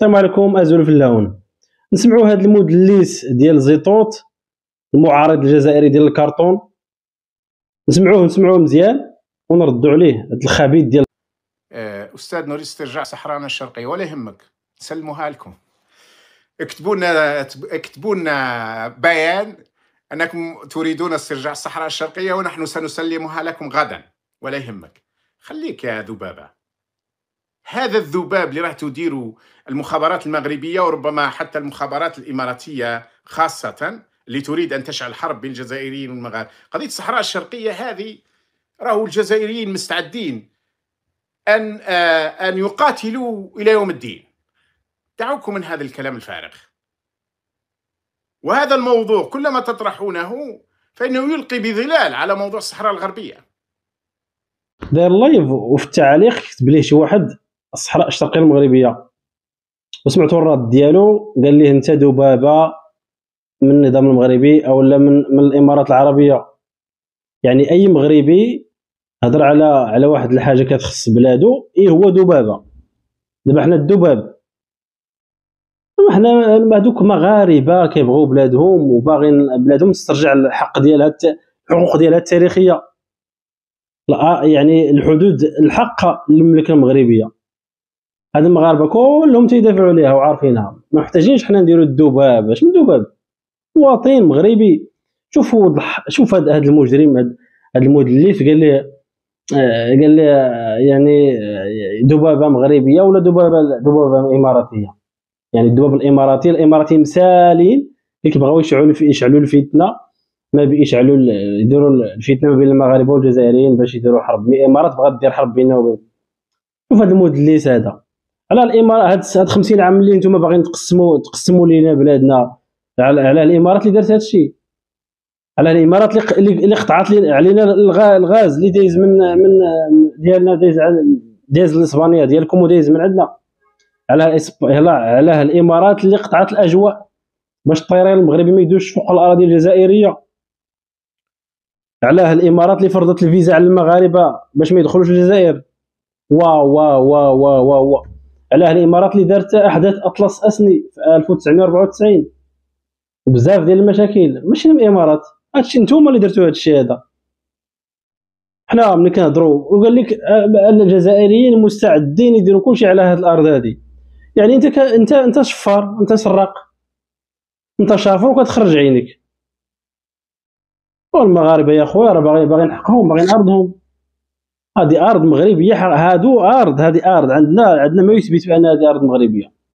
السلام عليكم ازول في اللون. نسمعوا هذا المدلس ديال زيطوط، المعارض الجزائري ديال الكرتون. نسمعوه مزيان ونردوا عليه هذا الخبيث ديال استاذ نريد استرجاع صحرانا الشرقيه، ولا يهمك نسلموها لكم. اكتبوا لنا بيان انكم تريدون استرجاع الصحراء الشرقيه ونحن سنسلمها لكم غدا، ولا يهمك. خليك يا ذبابه، هذا الذباب اللي راح تدير المخابرات المغربيه وربما حتى المخابرات الاماراتيه خاصه، اللي تريد ان تشعل حرب بين الجزائريين والمغاربه. قضيه الصحراء الشرقيه هذه راهو الجزائريين مستعدين ان يقاتلوا الى يوم الدين. دعوكم من هذا الكلام الفارغ. وهذا الموضوع كلما تطرحونه فانه يلقي بظلال على موضوع الصحراء الغربيه. داير لايف وفي التعليق كتب ليه شي واحد الصحراء الشرقيه المغربيه، وسمعتوا الرد ديالو قال ليه انت ذبابه من النظام المغربي او لا من الامارات العربيه. يعني اي مغربي هضر على واحد الحاجه كتخص بلادو هو ذبابه. دابا حنا الذباب، حنا هذوك مغاربه كيبغيو بلادهم وباغين بلادهم تسترجع الحق ديالها، الحقوق ديالها التاريخيه، يعني الحدود الحق للمملكه المغربيه. هاد المغاربه كلهم تيدافعوا عليها وعارفينها، ما محتاجينش حنا نديروا الذباب. اش من ذباب؟ مواطن مغربي. شوف هذا المجرم، هذا المدلس قال لي يعني ذبابه مغربيه ولا ذبابه اماراتيه. يعني الذباب الاماراتي مسالين اللي كيبغيو يشعلوا الفتنه، ما بيشعلوا يديروا الفتنه ما بين المغاربه والجزائريين باش يديروا حرب. الامارات بغات دير حرب بيننا وبين. شوف هذا المدلس هذا على الامارات. هاد 50 عام اللي نتوما باغيين تقسموا لينا بلادنا على الامارات اللي دارت هذا الشيء، على الامارات اللي قطعت علينا الغاز اللي دايز من ديالنا، دايز الاسبانيه ديالكم ودايز من عندنا. على الامارات اللي قطعت الاجواء باش الطيران المغربي ما يدوش فوق الاراضي الجزائريه. على الامارات اللي فرضت الفيزا على المغاربه باش ما يدخلوش الجزائر. وا على الامارات اللي دارت احداث اطلس اسني في 1994 وبزاف ديال المشاكل. ماشي الامارات، هادشي نتوما اللي درتوا هادشي هذا. حنا ملي كنهضروا وقال لك الجزائريين مستعدين يديروا كلشي على هاد الارض هذه. يعني انت شفار، انت سراق، انت شافر وكتخرج عينيك. والمغاربه يا خويا راه باغيين حقهم، باغيين ارضهم. هذه ارض مغربيه، هذه ارض عندنا ما يثبت بان هذه ارض مغربيه.